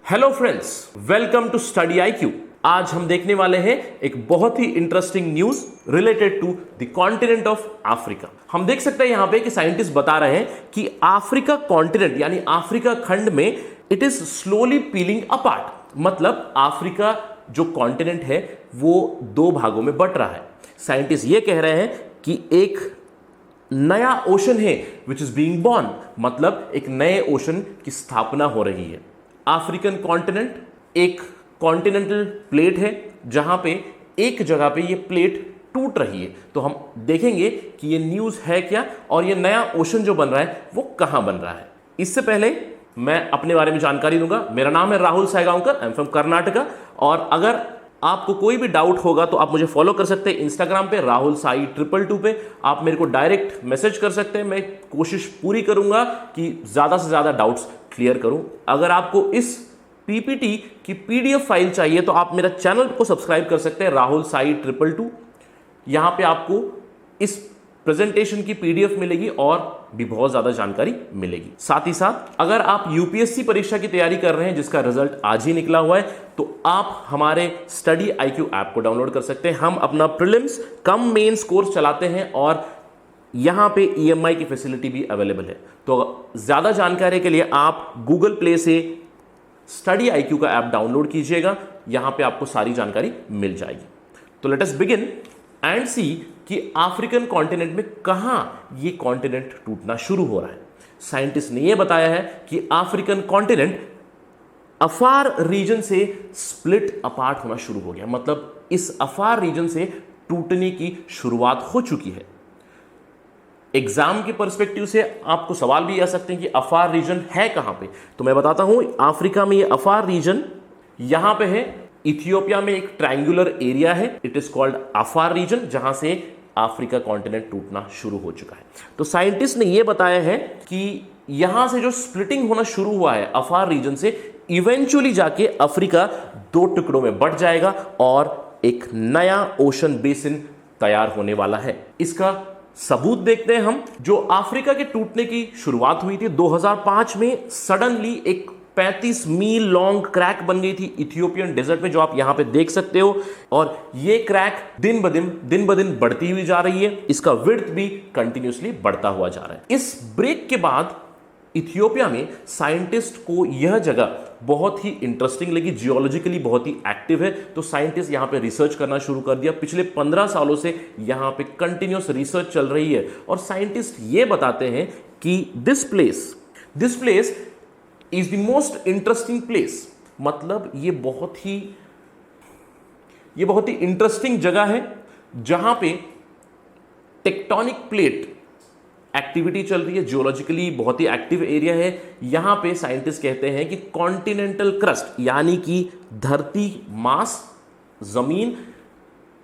Hello friends, welcome to study IQ। आज हम देखने वाले हैं एक बहुत ही interesting news related to the continent of Africa. हम देख सकते हैं यहां पे कि साइंटिस्ट बता रहे हैं कि अफ्रीका कॉन्टिनेंट यानी अफ्रीका खंड में it is slowly piling apart. मतलब अफ्रीका जो कॉन्टिनेंट है वो दो भागों में बट रहा है। साइंटिस्ट ये कह रहे हैं कि एक नया ओशन है विच इज बीइंग बॉर्न, मतलब एक नए ओशन की स्थापना हो रही है। अफ्रीकन कॉन्टिनेंट एक कॉन्टिनेंटल प्लेट है जहां पे एक जगह पे ये प्लेट टूट रही है। तो हम देखेंगे कि ये न्यूज है क्या और ये नया ओशन जो बन रहा है वो कहां बन रहा है। इससे पहले मैं अपने बारे में जानकारी दूंगा। मेरा नाम है Rahul Saigaonkar, I am from Karnataka. और अगर आपको कोई भी डाउट होगा तो आप मुझे फॉलो कर सकते हैं इंस्टाग्राम पे राहुल साई 222 पे। आप मेरे को डायरेक्ट मैसेज कर सकते हैं। मैं कोशिश पूरी करूंगा कि ज्यादा से ज्यादा डाउट्स क्लियर करूं। अगर आपको इस पीपीटी की PDF फाइल चाहिए तो आप मेरा चैनल को सब्सक्राइब कर सकते हैं राहुल साई 222। यहां पे आपको इस प्रेजेंटेशन की PDF मिलेगी और भी बहुत ज्यादा जानकारी मिलेगी। साथ ही साथ अगर आप यूपीएससी परीक्षा की तैयारी कर रहे हैं जिसका रिजल्ट आज ही निकला हुआ है तो आप हमारे स्टडी IQ ऐप को डाउनलोड कर सकते हैं। हम अपना प्रीलिम्स कम मेंस कोर्स चलाते हैं और यहां पे EMI की फैसिलिटी भी अवेलेबल है। तो ज्यादा जानकारी के लिए आप गूगल प्ले से स्टडी IQ का ऐप डाउनलोड कीजिएगा। यहां पे आपको सारी जानकारी मिल जाएगी। तो लेट अस बिगिन एंड सी कि अफ्रीकन कॉन्टिनेंट में कहां ये कॉन्टिनेंट टूटना शुरू हो रहा है। साइंटिस्ट ने यह बताया है कि अफ्रीकन कॉन्टिनेंट अफार रीजन से स्प्लिट अपार्ट होना शुरू हो गया। मतलब इस अफार रीजन से टूटने की शुरुआत हो चुकी है। एग्जाम के पर्सपेक्टिव से आपको सवाल भी आ सकते हैं कि अफार रीजन है कहां पे। तो मैं बताता हूं, अफ्रीका में ये अफार रीजन यहां पे है। इथियोपिया में एक ट्रायंगुलर एरिया है, it is called Afar region, जहां से अफ्रीका कॉन्टिनेंट टूटना शुरू हो चुका है। तो साइंटिस्ट ने यह बताया है कि यहां से जो स्प्लिटिंग होना शुरू हुआ है अफार रीजन से, इवेंचुअली जाके अफ्रीका दो टुकड़ों में बंट जाएगा और एक नया ओशन बेसिन तैयार होने वाला है। इसका सबूत देखते हैं हम। जो अफ्रीका के टूटने की शुरुआत हुई थी 2005 में, सडनली एक 35 मील लॉन्ग क्रैक बन गई थी इथियोपियन डेजर्ट में, जो आप यहां पे देख सकते हो। और ये क्रैक दिन ब दिन बढ़ती हुई जा रही है। इसका विड्थ भी कंटिन्यूसली बढ़ता हुआ जा रहा है। इस ब्रेक के बाद इथियोपिया में साइंटिस्ट को यह जगह बहुत ही इंटरेस्टिंग लगी, जियोलॉजिकली बहुत ही एक्टिव है। तो साइंटिस्ट यहां पे रिसर्च करना शुरू कर दिया। पिछले 15 सालों से यहां पे कंटिन्यूस रिसर्च चल रही है और साइंटिस्ट ये बताते हैं कि this place is the most interesting place. मतलब ये बहुत ही इंटरेस्टिंग जगह है जहां पे टेक्टोनिक प्लेट एक्टिविटी चल रही है। जियोलॉजिकली बहुत ही एक्टिव एरिया है। यहां पे साइंटिस्ट कहते हैं कि कॉन्टिनेंटल क्रस्ट यानी कि धरती मास, जमीन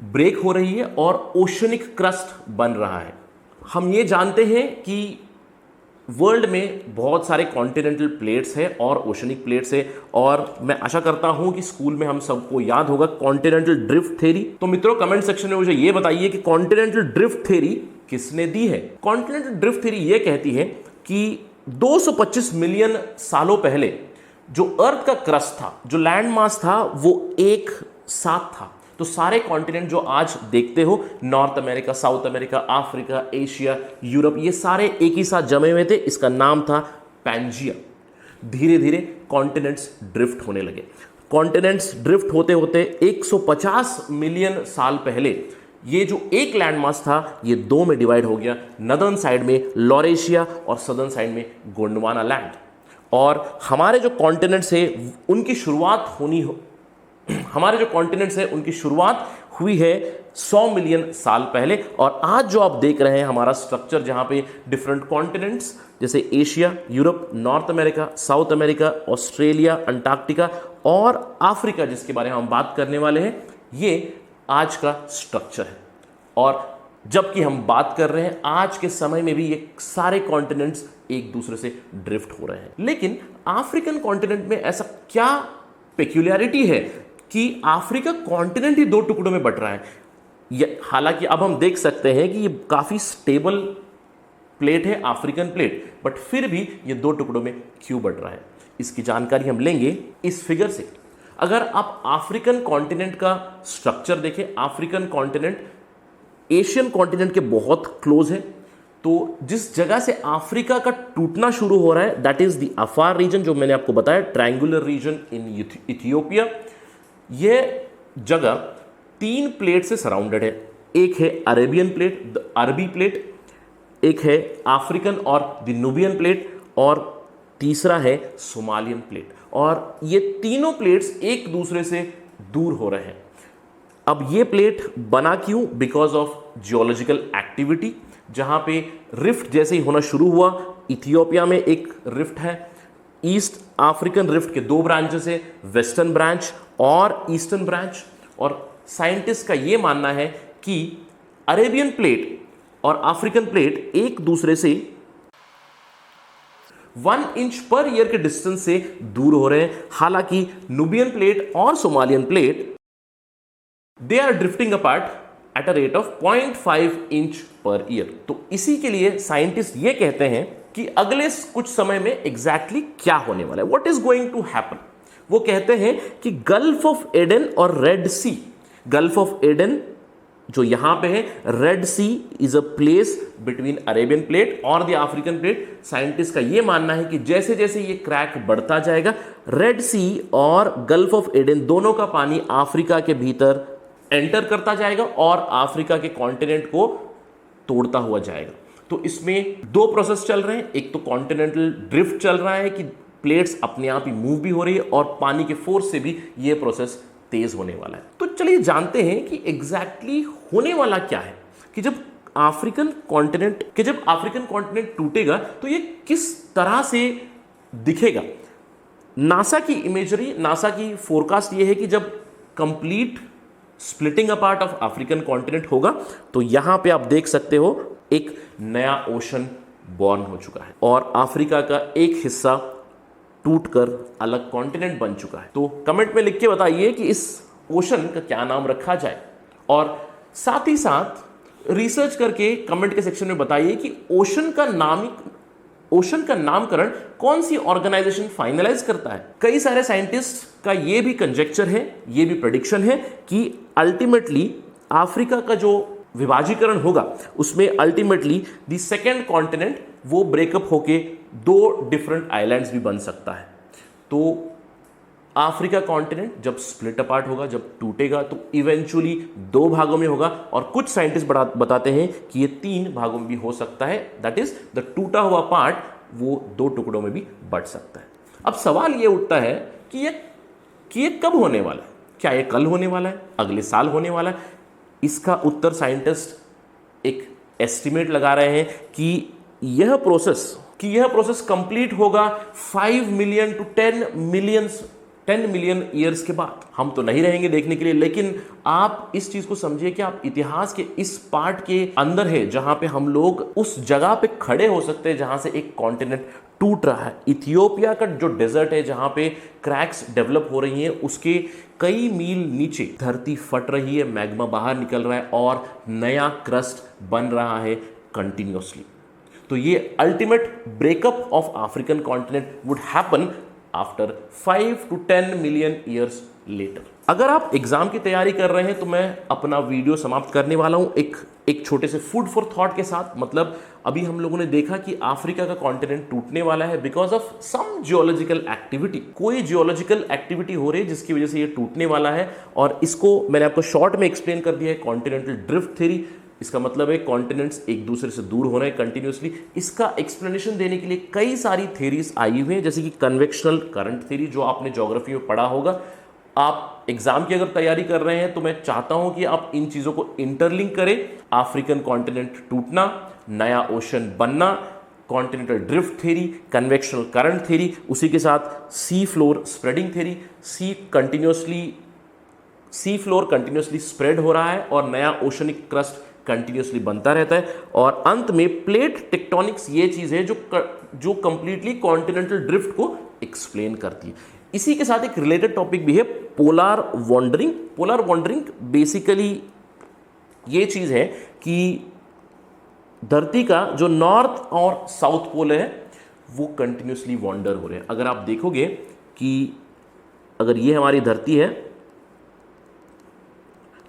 ब्रेक हो रही है और ओशनिक क्रस्ट बन रहा है। हम ये जानते हैं कि वर्ल्ड में बहुत सारे कॉन्टिनेंटल प्लेट्स हैं और ओशनिक प्लेट्स हैं, और मैं आशा करता हूं कि स्कूल में हम सबको याद होगा कॉन्टिनेंटल ड्रिफ्ट थ्योरी। तो मित्रों, कमेंट सेक्शन में मुझे यह बताइए कि कॉन्टिनेंटल ड्रिफ्ट थ्योरी किसने दी है। कॉन्टिनेंटल ड्रिफ्ट थ्योरी यह कहती है कि 225 मिलियन सालों पहले जो अर्थ का क्रस्ट था, जो लैंड मास था, वो एक साथ था। तो सारे कॉन्टिनेंट जो आज देखते हो, north America, south America, Africa, Asia, Europe, ये सारे एक ही साथ जमे हुए थे। इसका नाम था पैंजिया। धीरे धीरे कॉन्टिनेंट्स ड्रिफ्ट होने लगे। कॉन्टिनेंट्स ड्रिफ्ट होते होते 150 मिलियन साल पहले ये जो एक लैंड मास था ये दो में डिवाइड हो गया। नदर्न साइड में लॉरेशिया और सदर्न साइड में गोंडवाना लैंड। और हमारे जो कॉन्टिनेंट्स है उनकी शुरुआत हुई है 100 मिलियन साल पहले। और आज जो आप देख रहे हैं हमारा स्ट्रक्चर, जहां पे डिफरेंट कॉन्टिनेंट्स जैसे Asia, Europe, north America, south America, Australia, Antarctica और अफ्रीका, जिसके बारे में हम बात करने वाले हैं, ये आज का स्ट्रक्चर है। और जबकि हम बात कर रहे हैं आज के समय में भी ये सारे कॉन्टिनेंट्स एक दूसरे से ड्रिफ्ट हो रहे हैं। लेकिन अफ्रीकन कॉन्टिनेंट में ऐसा क्या पेक्यूलियरिटी है कि अफ्रीका कॉन्टिनेंट ही दो टुकड़ों में बट रहा है। हालांकि अब हम देख सकते हैं कि ये काफी स्टेबल प्लेट है, अफ्रीकन प्लेट, बट फिर भी ये दो टुकड़ों में क्यों बट रहा है। इसकी जानकारी हम लेंगे इस फिगर से। अगर आप अफ्रीकन कॉन्टिनेंट का स्ट्रक्चर देखें, अफ्रीकन कॉन्टिनेंट एशियन कॉन्टिनेंट के बहुत क्लोज है। तो जिस जगह से अफ्रीका का टूटना शुरू हो रहा है that is the Afar region, जो मैंने आपको बताया ट्रायंगुलर रीजन इन इथियोपिया। यह जगह 3 प्लेट से सराउंडेड है। एक है अरेबियन प्लेट, द अरबी प्लेट, एक है अफ्रीकन और द नुबियन प्लेट, और तीसरा है सोमालियन प्लेट। और ये तीनों प्लेट्स एक दूसरे से दूर हो रहे हैं। अब ये प्लेट बना क्यों? बिकॉज ऑफ जियोलॉजिकल एक्टिविटी, जहां पे रिफ्ट जैसे ही होना शुरू हुआ। इथियोपिया में एक रिफ्ट है, ईस्ट अफ्रीकन रिफ्ट के 2 ब्रांचेस है, वेस्टर्न ब्रांच और ईस्टर्न ब्रांच। और साइंटिस्ट का ये मानना है कि अरेबियन प्लेट और अफ्रीकन प्लेट एक दूसरे से 1 इंच पर ईयर के डिस्टेंस से दूर हो रहे हैं। हालांकि नुबियन प्लेट और Somalian plate they are drifting apart at a rate of 0.5 inch per year. तो इसी के लिए साइंटिस्ट ये कहते हैं कि अगले कुछ समय में एग्जैक्टली क्या होने वाला है, what is going to happen. वो कहते हैं कि गल्फ ऑफ एडन और Red Sea, Gulf of Aden जो यहां पे है, Red Sea is a place between Arabian plate और द अफ्रीकन प्लेट। साइंटिस्ट का यह मानना है कि जैसे जैसे ये क्रैक बढ़ता जाएगा, रेड सी और गल्फ ऑफ एडन दोनों का पानी अफ्रीका के भीतर एंटर करता जाएगा और अफ्रीका के कॉन्टिनेंट को तोड़ता हुआ जाएगा। तो इसमें 2 प्रोसेस चल रहे हैं। एक तो कॉन्टिनेंटल ड्रिफ्ट चल रहा है कि प्लेट्स अपने आप ही मूव भी हो रही है, और पानी के फोर्स से भी यह प्रोसेस तेज होने वाला है। तो चलिए जानते हैं कि एग्जैक्टली होने वाला क्या है, कि जब अफ्रीकन कॉन्टिनेंट टूटेगा तो ये किस तरह से दिखेगा। नासा की इमेजरी, नासा की फोरकास्ट ये है कि जब complete splitting apart of African continent होगा तो यहां पे आप देख सकते हो एक नया ओशन बॉर्न हो चुका है और अफ्रीका का एक हिस्सा टूटकर अलग कॉन्टिनेंट बन चुका है। तो कमेंट में लिख के बताइए कि इस ओशन का क्या नाम रखा जाए, और साथ ही साथ रिसर्च करके कमेंट के सेक्शन में बताइए कि ओशन का नामकरण कौन सी ऑर्गेनाइजेशन फाइनलाइज करता है। कई सारे साइंटिस्ट का यह भी कंजेक्चर है, यह भी प्रेडिक्शन है कि अल्टीमेटली अफ्रीका का जो विभाजीकरण होगा उसमें अल्टीमेटली द सेकेंड कॉन्टिनेंट वो ब्रेकअप होके 2 डिफरेंट आइलैंड्स भी बन सकता है। तो अफ्रीका कॉन्टिनेंट जब स्प्लिट अपार्ट होगा, जब टूटेगा, तो इवेंचुअली 2 भागों में होगा, और कुछ साइंटिस्ट बताते हैं कि ये 3 भागों में भी हो सकता है। दैट इज द टूटा हुआ पार्ट वो 2 टुकड़ों में भी बट सकता है। अब सवाल ये उठता है कि ये कब होने वाला है? क्या ये कल होने वाला है, अगले साल होने वाला है? इसका उत्तर साइंटिस्ट एक एस्टिमेट लगा रहे हैं कि यह प्रोसेस कंप्लीट होगा 5 मिलियन टू 10 मिलियन ईयर्स के बाद। हम तो नहीं रहेंगे देखने के लिए, लेकिन आप इस चीज को समझिए कि आप इतिहास के इस पार्ट के अंदर है जहां पे हम लोग उस जगह पे खड़े हो सकते हैं जहां से एक कॉन्टिनेंट टूट रहा है। इथियोपिया का जो डेजर्ट है जहां पे क्रैक्स डेवलप हो रही हैं, उसके कई मील नीचे धरती फट रही है, मैग्मा बाहर निकल रहा है और नया क्रस्ट बन रहा है कंटिन्यूअसली। तो ये ultimate breakup of African continent would happen after 5 to 10 million years later. अगर आप एग्जाम की तैयारी कर रहे हैं तो मैं अपना वीडियो समाप्त करने वाला हूं एक छोटे से फूड फॉर थॉट के साथ। मतलब अभी हम लोगों ने देखा कि अफ्रीका का कॉन्टिनेंट टूटने वाला है because of some geological activity. कोई जियोलॉजिकल एक्टिविटी हो रही है जिसकी वजह से ये टूटने वाला है, और इसको मैंने आपको शॉर्ट में एक्सप्लेन कर दिया है, कॉन्टिनेंटल ड्रिफ्ट थ्योरी। इसका मतलब है कॉन्टिनेंट्स एक दूसरे से दूर हो रहे हैं कंटिन्यूअसली। इसका एक्सप्लेनेशन देने के लिए कई सारी थ्योरीज आई हुई हैं, जैसे कि कन्वेक्शनल करंट थ्योरी जो आपने ज्योग्राफी में पढ़ा होगा। आप एग्जाम की अगर तैयारी कर रहे हैं तो मैं चाहता हूं कि आप इन चीजों को इंटरलिंक करें। अफ्रीकन कॉन्टिनेंट टूटना, नया ओशन बनना, continental drift theory, convectional current theory, उसी के साथ sea floor spreading theory. Sea floor continuously spread हो रहा है और नया ओशनिक क्रस्ट कंटिन्यूअसली बनता रहता है। और अंत में प्लेट टेक्टोनिक्स ये चीज है जो कंप्लीटली कॉन्टिनेंटल ड्रिफ्ट को एक्सप्लेन करती है। इसी के साथ एक रिलेटेड टॉपिक भी है polar wandering. Polar wandering basically ये चीज है कि धरती का जो नॉर्थ और साउथ पोल है वो कंटिन्यूसली वॉन्डर हो रहे हैं। अगर आप देखोगे कि अगर ये हमारी धरती है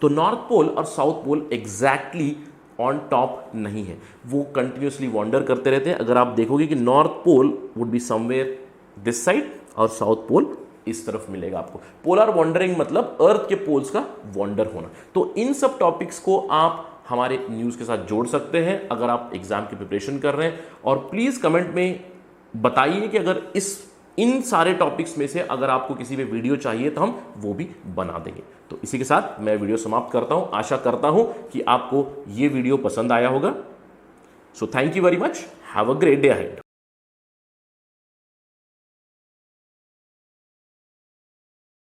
तो नॉर्थ पोल और South Pole exactly on top नहीं है, वो कंटिन्यूसली वॉन्डर करते रहते हैं। अगर आप देखोगे कि North Pole would be somewhere this side और साउथ पोल इस तरफ मिलेगा आपको। पोलर वॉन्डरिंग मतलब अर्थ के पोल्स का वॉन्डर होना। तो इन सब टॉपिक्स को आप हमारे न्यूज़ के साथ जोड़ सकते हैं अगर आप एग्जाम की प्रिपरेशन कर रहे हैं। और प्लीज़ कमेंट में बताइए कि अगर इन सारे टॉपिक्स में से अगर आपको किसी पे वीडियो चाहिए तो हम वो भी बना देंगे। तो इसी के साथ मैं वीडियो समाप्त करता हूं। आशा करता हूं कि आपको ये वीडियो पसंद आया होगा। So thank you very much, have a great day ahead.